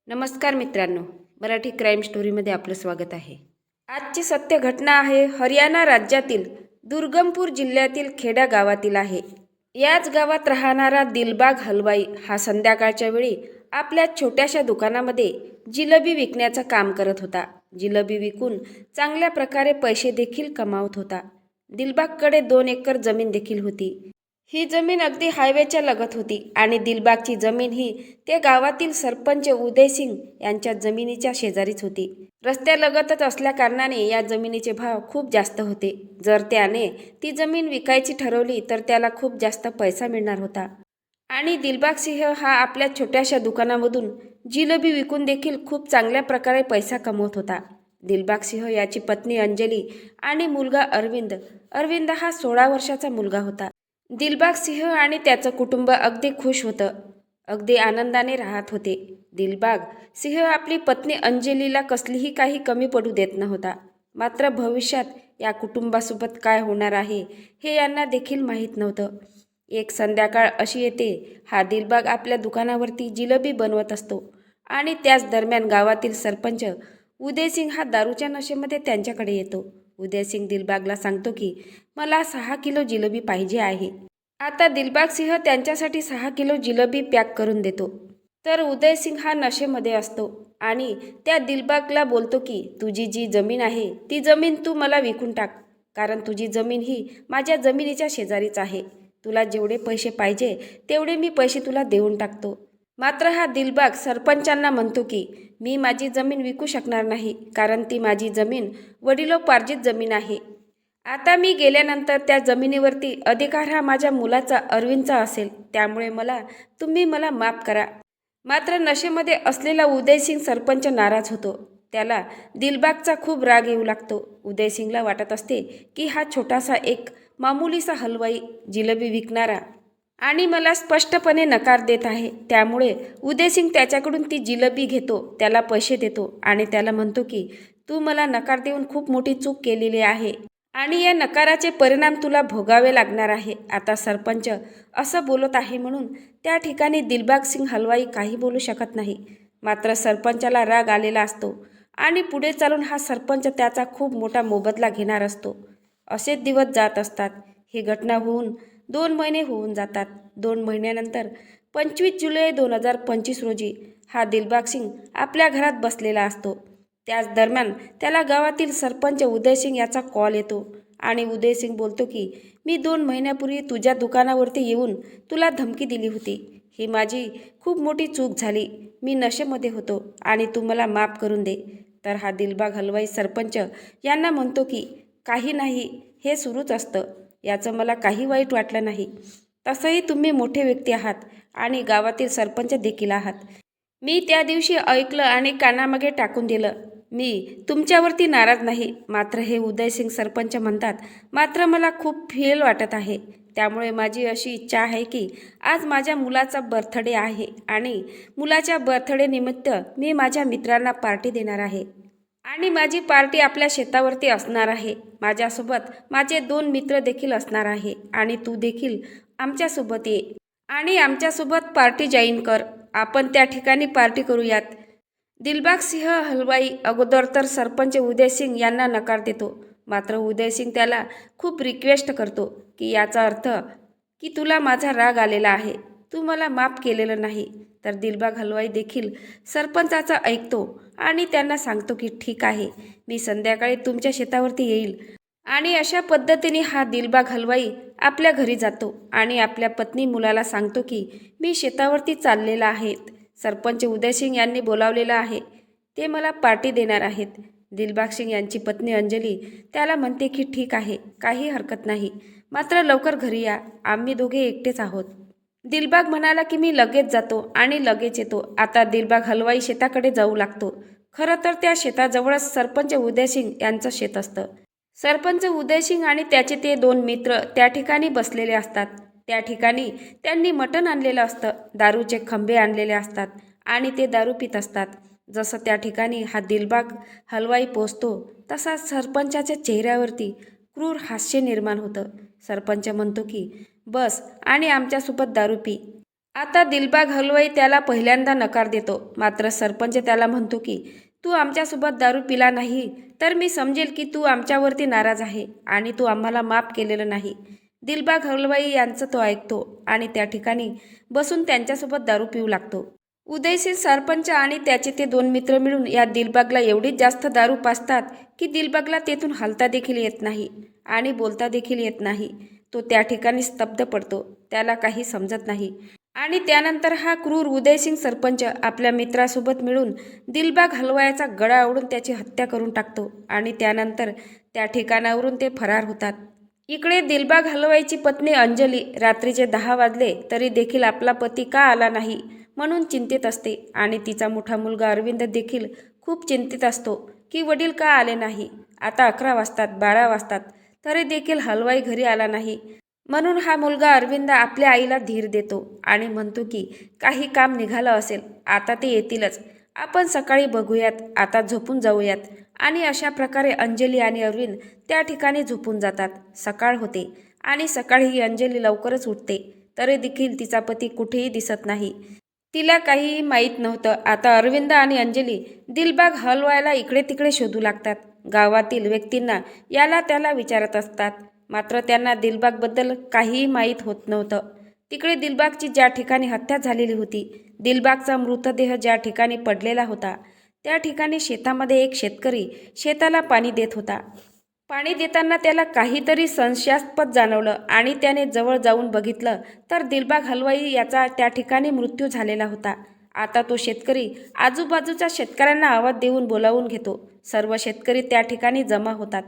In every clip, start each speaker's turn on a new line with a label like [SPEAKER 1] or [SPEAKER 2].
[SPEAKER 1] नमस्कार मित्रांनो, मराठी क्राईम स्टोरीमध्ये आपलं स्वागत आहे. आजची सत्य घटना आहे हरियाणा राज्यातील दुर्गमपूर जिल्ह्यातील खेडा गावातील आहे. याच गावात राहणारा दिलबाग हलवाई हा संध्याकाळच्या वेळी आपल्या छोट्याशा दुकानामध्ये जिलेबी विकण्याचं काम करत होता. जिलेबी विकून चांगल्या प्रकारे पैसे देखील कमावत होता. दिलबागकडे 2 एकर जमीन देखील होती. ही जमीन अगदी हायवेच्या लगत होती आणि दिलबागची जमीन ही त्या गावातील सरपंच उदयसिंग यांच्या जमिनीच्या शेजारीच होती. रस्त्यालगतच असल्याकारणाने या जमिनीचे भाव खूप जास्त होते. जर त्याने ती जमीन विकायची ठरवली तर त्याला खूप जास्त पैसा मिळणार होता. आणि दिलबाग सिंह हा आपल्या छोट्याशा दुकानामधून जिलेबी विकून देखील खूप चांगल्या प्रकारे पैसा कमवत होता. दिलबाग सिंह याची पत्नी अंजली आणि मुलगा अरविंद हा 16 वर्षाचा मुलगा होता. दिलबाग सिंह आणि त्याचं कुटुंब अगदी खुश होतं, अगदी आनंदाने राहत होते. दिलबाग सिंह आपली पत्नी अंजलीला कसलीही काही कमी पडू देत नव्हता. मात्र भविष्यात या कुटुंबासोबत काय होणार आहे हे यांना देखील माहीत नव्हतं. एक संध्याकाळ अशी येते, हा दिलबाग आपल्या दुकानावरती जिलेबी बनवत असतो आणि त्याच दरम्यान गावातील सरपंच उदयसिंग हा दारूच्या नशेमध्ये त्यांच्याकडे येतो. उदयसिंग दिलबागला सांगतो की मला 6 किलो जिलेबी पाहिजे आहे. आता दिलबाग सिंह त्यांच्यासाठी 6 किलो जिलेबी पॅक करून देतो. तर उदयसिंग हा नशेमध्ये असतो आणि त्या दिलबागला बोलतो की तुझी जी जमीन आहे ती जमीन तू मला विकून टाक, कारण तुझी जमीन ही माझ्या जमिनीच्या शेजारीच आहे. तुला जेवढे पैसे पाहिजे तेवढे मी पैसे तुला देऊन टाकतो. मात्र हा दिलबाग सरपंचांना म्हणतो की मी माझी जमीन विकू शकणार नाही, कारण ती माझी जमीन वडिलोपार्जित जमीन आहे. आता मी गेल्यानंतर त्या जमिनीवरती अधिकार हा माझ्या मुलाचा अरविंदचा असेल, त्यामुळे तुम्ही मला माफ करा. मात्र नशेमध्ये असलेला उदयसिंग सरपंच नाराज होतो. त्याला दिलबागचा खूप राग येऊ लागतो. उदयसिंगला वाटत असते की हा छोटासा एक मामुलीसा हलवाई, जिलेबी विकणारा आणि मला स्पष्टपणे नकार देत आहे. त्यामुळे उदयसिंग त्याच्याकडून ती जिलेबी घेतो, त्याला पैसे देतो आणि त्याला म्हणतो की तू मला नकार देऊन खूप मोठी चूक केलेली आहे आणि या नकाराचे परिणाम तुला भोगावे लागणार आहे. आता सरपंच असं बोलत आहे म्हणून त्या ठिकाणी दिलबाग सिंग हलवाई काही बोलू शकत नाही. मात्र सरपंचाला राग आलेला असतो आणि पुढे चालून हा सरपंच त्याचा खूप मोठा मोबदला घेणार असतो. असेच दिवस जात असतात. ही घटना होऊन 2 महिने होऊन जातात. 2 महिन्यानंतर 25 जुलै 2025 रोजी हा दिलबाग सिंग आपल्या घरात बसलेला असतो. त्याच दरम्यान त्याला गावातील सरपंच उदयसिंग याचा कॉल येतो आणि उदयसिंग बोलतो की मी 2 महिन्यापूर्वी तुझ्या दुकानावरती येऊन तुला धमकी दिली होती. ही माझी खूप मोठी चूक झाली. मी नशेमध्ये होतो आणि तू मला माफ करून दे. तर हा दिलबाग हलवाई सरपंच यांना म्हणतो की काही नाही, हे सुरूच असतं. याचं मला काही वाईट वाटलं नाही. तसंही तुम्ही मोठे व्यक्ती आहात आणि गावातील सरपंच देखील आहात. मी त्या दिवशी ऐकलं आणि कानामागे टाकून दिलं. मी तुमच्यावरती नाराज नाही. मात्र हे उदयसिंग सरपंच म्हणतात, मात्र मला खूप फेल वाटत आहे. त्यामुळे माझी अशी इच्छा आहे की आज माझ्या मुलाचा बर्थडे आहे आणि मुलाच्या बर्थडे निमित्त मी माझ्या मित्रांना पार्टी देणार आहे आणि माझी पार्टी आपल्या शेतावरती असणार आहे. माझ्यासोबत माझे 2 मित्र देखील असणार आहे आणि तू देखील आमच्यासोबत ये आणि आमच्यासोबत पार्टी जॉईन कर. आपण त्या ठिकाणी पार्टी करूयात. दिलबाग सिंह हलवाई अगोदर तर सरपंच उदयसिंग यांना नकार देतो. मात्र उदयसिंग त्याला खूप रिक्वेस्ट करतो की याचा अर्थ की तुला माझा राग आलेला आहे, तू मला माफ केलेलं नाही. तर दिलबाग हलवाई देखील सरपंचाचा ऐकतो आणि त्यांना सांगतो की ठीक आहे, मी संध्याकाळी तुमच्या शेतावरती येईल. आणि अशा पद्धतीने हा दिलबाग हलवाई आपल्या घरी जातो आणि आपल्या पत्नी मुलाला सांगतो की मी शेतावरती चाललेला आहे. सरपंच उदयसिंग यांनी बोलावलेलं आहे, ते मला पार्टी देणार आहेत. दिलबाग सिंग यांची पत्नी अंजली त्याला म्हणते की ठीक आहे, काही हरकत नाही, मात्र लवकर घरी या, आम्ही दोघे एकटेच आहोत. दिलबाग म्हणाला की मी लगेच जातो आणि लगेच येतो. आता दिलबाग हलवाई शेताकडे जाऊ लागतो. खरं तर त्या शेताजवळच सरपंच उदयसिंग यांचं शेत असतं. सरपंच उदयसिंग आणि त्याचे ते 2 मित्र त्या ठिकाणी बसलेले असतात. त्या ठिकाणी त्यांनी मटण आणलेलं असतं, दारूचे खंबे आणलेले असतात आणि ते दारू पित असतात. जसं त्या ठिकाणी हा दिलबाग हलवाई पोचतो तसा सरपंचाच्या चेहऱ्यावरती क्रूर हास्य निर्माण होतं. सरपंच म्हणतो की बस आणि आमच्यासोबत दारू पी. आता दिलबाग हलवाई त्याला पहिल्यांदा नकार देतो, मात्र सरपंच त्याला म्हणतो की तू आमच्यासोबत दारू पिला नाही तर मी समजेल की तू आमच्यावरती नाराज आहे आणि तू आम्हाला माफ केलेलं नाही. दिलबाग हलवाई यांचं तो ऐकतो आणि त्या ठिकाणी बसून त्यांच्यासोबत दारू पिऊ लागतो. उदयसिंग सरपंच आणि त्याचे ते दोन मित्र मिळून या दिलबागला एवढीच जास्त दारू पाजतात की दिलबागला तेथून हलता देखील येत नाही आणि बोलता देखील येत नाही. तो त्या ठिकाणी स्तब्ध पडतो, त्याला काही समजत नाही. आणि त्यानंतर हा क्रूर उदयसिंग सरपंच आपल्या मित्रासोबत मिळून दिलबाग हलवायाचा गळा ओढून त्याची हत्या करून टाकतो आणि त्यानंतर त्या ठिकाणावरून ते फरार होतात. इकडे दिलबाग हलवाईची पत्नी अंजली रात्रीचे 10 वाजले तरी देखील आपला पती का आला नाही म्हणून चिंतित असते आणि तिचा मोठा मुलगा अरविंद देखील खूप चिंतित असतो की वडील का आले नाही. आता 11 वाजतात, 12 वाजतात तरी देखील हलवाई घरी आला नाही. म्हणून हा मुलगा अरविंद आपल्या आईला धीर देतो आणि म्हणतो की काही काम निघालं असेल, आता ते येतीलच, आपण सकाळी बघूयात, आता झोपून जाऊयात. आणि अशा प्रकारे अंजली आणि अरविंद त्या ठिकाणी झोपून जातात. सकाळ होते आणि सकाळी ही अंजली लवकरच उठते तरी देखील तिचा पती कुठेही दिसत नाही. तिला काहीही माहीत नव्हतं. आता अरविंद आणि अंजली दिलबाग हलवायला इकडे तिकडे शोधू लागतात. गावातील व्यक्तींना याला त्याला विचारत असतात, मात्र त्यांना दिलबागबद्दल काहीही माहीत होत नव्हतं. तिकडे दिलबागची ज्या ठिकाणी हत्या झालेली होती, दिलबागचा मृतदेह ज्या ठिकाणी पडलेला होता, त्या ठिकाणी शेतामध्ये एक शेतकरी शेताला पाणी देत होता. पाणी देताना त्याला काहीतरी संशयास्पद जाणवलं आणि त्याने जवळ जाऊन बघितलं तर दिलबाग हलवाई याचा त्या ठिकाणी मृत्यू झालेला होता. आता तो शेतकरी आजूबाजूच्या शेतकऱ्यांना आवाज देऊन बोलावून घेतो. सर्व शेतकरी त्या ठिकाणी जमा होतात.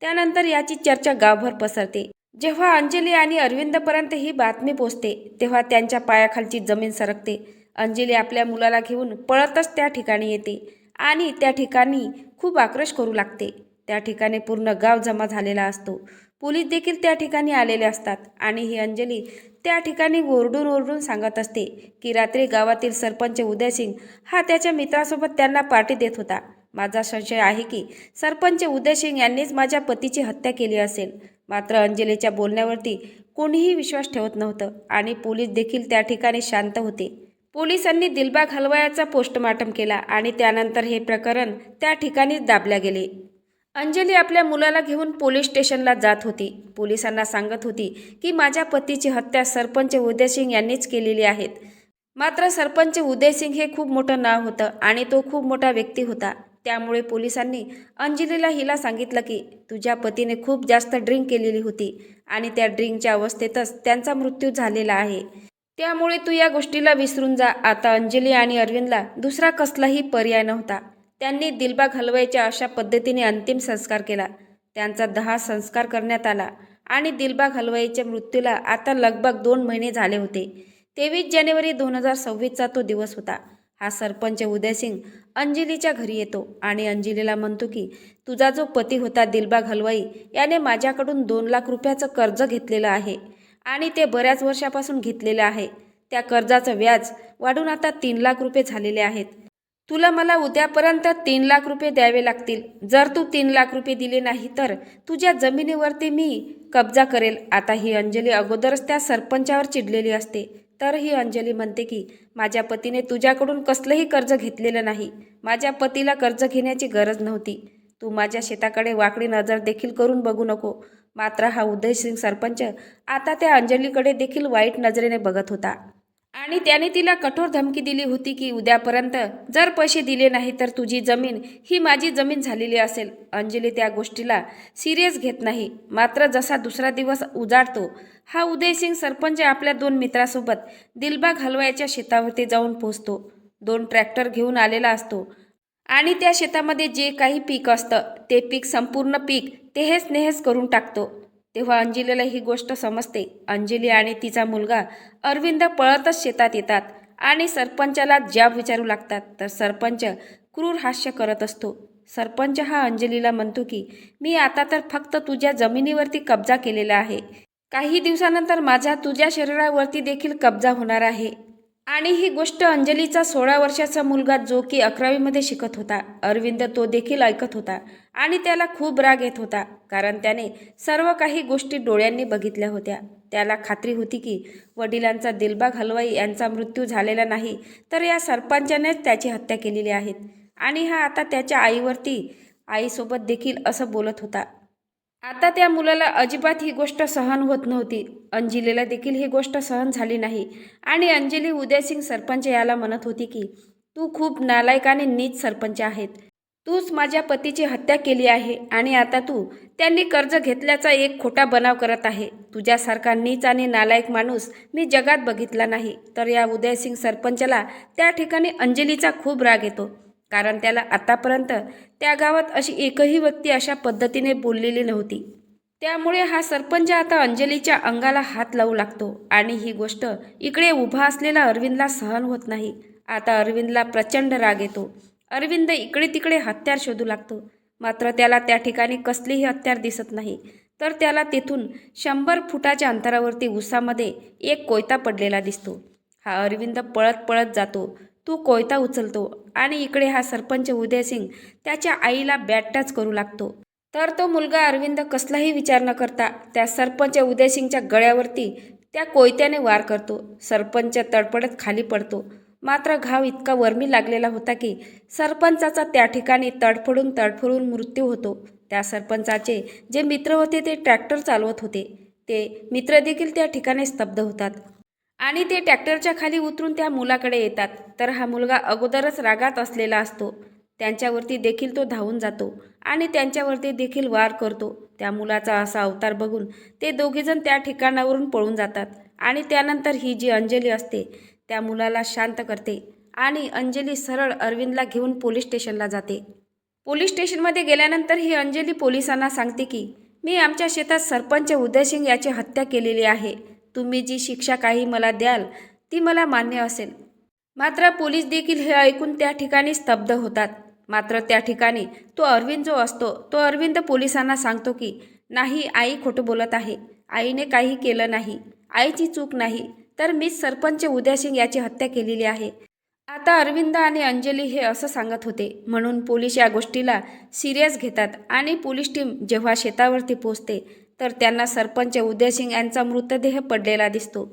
[SPEAKER 1] त्यानंतर याची चर्चा गावभर पसरते. जेव्हा अंजली आणि अरविंदपर्यंत ही बातमी पोचते तेव्हा त्यांच्या पायाखालची जमीन सरकते. अंजली आपल्या मुलाला घेऊन पळतच त्या ठिकाणी येते आणि त्या ठिकाणी खूप आक्रोश करू लागते. त्या ठिकाणी पूर्ण गाव जमा झालेला असतो. पोलीस देखील त्या ठिकाणी आलेले असतात आणि ही अंजली त्या ठिकाणी ओरडून ओरडून सांगत असते की रात्री गावातील सरपंच उदयसिंग हा त्याच्या मित्रासोबत त्यांना पार्टी देत होता. माझा संशय आहे की सरपंच उदयसिंग यांनीच माझ्या पतीची हत्या केली असेल. मात्र अंजलीच्या बोलण्यावरती कोणीही विश्वास ठेवत नव्हतं आणि पोलीस देखील त्या ठिकाणी शांत होते. पोलिसांनी दिलबाग हलवायाचा पोस्टमार्टम केला आणि त्यानंतर हे प्रकरण त्या ठिकाणीच दाबल्या गेले. अंजली आपल्या मुलाला घेऊन पोलीस स्टेशनला जात होती. पोलिसांना सांगत होती की माझ्या पतीची हत्या सरपंच उदयसिंग यांनीच केलेली आहे. मात्र सरपंच उदयसिंग हे खूप मोठं नाव होतं आणि तो खूप मोठा व्यक्ती होता. त्यामुळे पोलिसांनी अंजलीला हिला सांगितलं की तुझ्या पतीने खूप जास्त ड्रिंक केलेली होती आणि त्या ड्रिंकच्या अवस्थेतच त्यांचा मृत्यू झालेला आहे. त्यामुळे तू या गोष्टीला विसरून जा. आता अंजली आणि अरविंदला दुसरा कसलाही पर्याय नव्हता. त्यांनी दिलबाग हलवाईच्या अशा पद्धतीने अंतिम संस्कार केला. त्यांचा 10 संस्कार करण्यात आला आणि दिलबाग हलवाईच्या मृत्यूला आता लगभग 2 महिने झाले होते. 23 जानेवारी 2026चा तो दिवस होता. हा सरपंच उदयसिंग अंजलीच्या घरी येतो आणि अंजलीला म्हणतो की तुझा जो पती होता दिलबाग हलवाई याने माझ्याकडून 2 लाख रुपयाचं कर्ज घेतलेलं आहे आणि ते बऱ्याच वर्षापासून घेतलेलं आहे. त्या कर्जाचं व्याज वाढून आता 3 लाख रुपये झालेले आहेत. तुला मला उद्यापर्यंत 3 लाख रुपये द्यावे लागतील. जर तू 3 लाख रुपये दिले नाही तर तुझ्या जमिनीवरती मी कब्जा करेल. आता ही अंजली अगोदरच त्या सरपंचावर चिडलेली असते. तर ही अंजली म्हणते की माझ्या पतीने तुझ्याकडून कसलंही कर्ज घेतलेलं नाही. माझ्या पतीला कर्ज घेण्याची गरज नव्हती. तू माझ्या शेताकडे वाकडी नजर देखील करून बघू नको. मात्र हा उदयसिंग सरपंच आता त्या अंजलीकडे देखील वाईट नजरेने बघत होता आणि त्याने तिला कठोर धमकी दिली होती की उद्यापर्यंत जर पैसे दिले नाही तर तुझी जमीन ही माझी जमीन झालेली असेल. अंजली त्या गोष्टीला सिरियस घेत नाही. मात्र जसा दुसरा दिवस उजाडतो हा उदयसिंग सरपंच आपल्या 2 मित्रासोबत दिलबाग हलवाईच्या शेतावरती जाऊन पोहोचतो. 2 ट्रॅक्टर घेऊन आलेला असतो आणि त्या शेतामध्ये जे काही पीक असतं ते पीक संपूर्ण पीक तेहेस नेहेस करून टाकतो. तेव्हा अंजलीला ही गोष्ट समजते. अंजली आणि तिचा मुलगा अरविंद पळतच शेतात येतात आणि सरपंचाला जाब विचारू लागतात. तर सरपंच क्रूर हास्य करत असतो. सरपंच हा अंजलीला म्हणतो की मी आता तर फक्त तुझ्या जमिनीवरती कब्जा केलेला आहे. काही दिवसानंतर माझा तुझ्या शरीरावरती देखील कब्जा होणार आहे. आणि ही गोष्ट अंजलीचा 16 वर्षाचा मुलगा जो की 11वीमध्ये शिकत होता अरविंद तो देखील ऐकत होता आणि त्याला खूप राग येत होता, कारण त्याने सर्व काही गोष्टी डोळ्यांनी बघितल्या होत्या. त्याला खात्री होती की वडिलांचा दिलबाग हलवाई यांचा मृत्यू झालेला नाही, तर या सरपंचानेच त्याची हत्या केलेली आहे. आणि हा आता त्याच्या आईसोबत देखील असं बोलत होता. आता त्या मुलाला अजिबात ही गोष्ट सहन होत नव्हती. अंजलीला देखील ही गोष्ट सहन झाली नाही आणि अंजली उदयसिंग सरपंच याला म्हणत होती की तू खूप नालायक आणि नीच सरपंच आहेत. तूच माझ्या पतीची हत्या केली आहे आणि आता तू त्यांनी कर्ज घेतल्याचा एक खोटा बनाव करत आहे. तुझ्यासारखा नीच आणि नालायक माणूस मी जगात बघितला नाही. तर या उदयसिंग सरपंचाला त्या ठिकाणी अंजलीचा खूप राग येतो, कारण त्याला आतापर्यंत त्या गावात अशी एकही व्यक्ती अशा पद्धतीने बोललेली नव्हती. त्यामुळे हा सरपंच आता अंजलीच्या अंगाला हात लावू लागतो आणि ही गोष्ट इकडे उभा असलेला अरविंदला सहन होत नाही. आता अरविंदला प्रचंड राग येतो. अरविंद इकडे तिकडे हत्यार शोधू लागतो, मात्र त्याला त्या ठिकाणी कसलीही हत्यार दिसत नाही. तर त्याला तेथून 100 फुटाच्या अंतरावरती उसामध्ये एक कोयता पडलेला दिसतो. हा अरविंद पळत पळत जातो. तो कोयता उचलतो आणि इकडे हा सरपंच उदयसिंग त्याच्या आईला बॅट टच करू लागतो. तर तो मुलगा अरविंद कसलाही विचार न करता त्या सरपंच उदयसिंगच्या गळ्यावरती त्या कोयत्याने वार करतो. सरपंच तडपडत खाली पडतो, मात्र घाव इतका वर्मी लागलेला होता की सरपंचाचा त्या ठिकाणी तडफडून मृत्यू होतो. त्या सरपंचाचे जे मित्र होते ते ट्रॅक्टर चालवत होते, ते मित्र देखील त्या ठिकाणी स्तब्ध होतात आणि ते ट्रॅक्टरच्या खाली उतरून त्या मुलाकडे येतात. तर हा मुलगा अगोदरच रागात असलेला असतो. त्यांच्यावरती देखील तो धावून जातो आणि त्यांच्यावरती देखील वार करतो. त्या मुलाचा असा अवतार बघून ते दोघेजण त्या ठिकाणावरून पळून जातात आणि त्यानंतर ही जी अंजली असते त्या मुलाला शांत करते आणि अंजली सरळ अरविंदला घेऊन पोलीस स्टेशनला जाते. पोलीस स्टेशनमध्ये गेल्यानंतर ही अंजली पोलिसांना सांगते की मी आमच्या शेतात सरपंच उदयसिंग याची हत्या केलेली आहे. तुम्ही जी शिक्षा काही मला द्याल ती मला मान्य असेल. मात्र पोलीस देखील हे ऐकून त्या ठिकाणी स्तब्ध होतात. मात्र त्या ठिकाणी तो अरविंद जो असतो तो अरविंद पोलिसांना सांगतो की नाही, आई खोटं बोलत आहे. आईने काही केलं नाही. आईची चूक नाही. तर मीच सरपंच उदयसिंग याची हत्या केलेली आहे. आता अरविंद आणि अंजली हे असं सांगत होते म्हणून पोलीस या गोष्टीला सिरियस घेतात आणि पोलीस टीम जेव्हा शेतावरती पोचते तर त्यांना सरपंच उदयसिंग यांचा मृतदेह पडलेला दिसतो.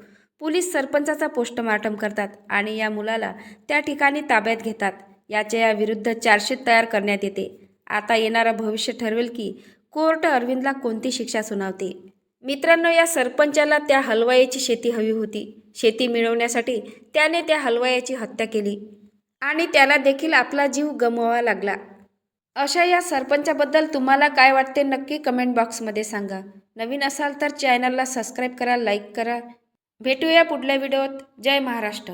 [SPEAKER 1] पोलीस सरपंचाचा पोस्टमार्टम करतात आणि या मुलाला त्या ठिकाणी ताब्यात घेतात. या विरुद्ध चार्जशीट तयार करण्यात येते. आता येणारं भविष्य ठरवेल की कोर्ट अरविंदला कोणती शिक्षा सुनावते. मित्रांनो, या सरपंचाला त्या हलवाईची शेती हवी होती. शेती मिळवण्यासाठी त्याने त्या हलवायाची हत्या केली आणि त्याला देखील आपला जीव गमवावा लागला. अशा या सरपंचाबद्दल तुम्हाला काय वाटते नक्की कमेंट बॉक्समध्ये सांगा. नवीन असाल तर चॅनलला सबस्क्राईब करा, लाईक करा. भेटूया पुढल्या व्हिडिओत. जय महाराष्ट्र.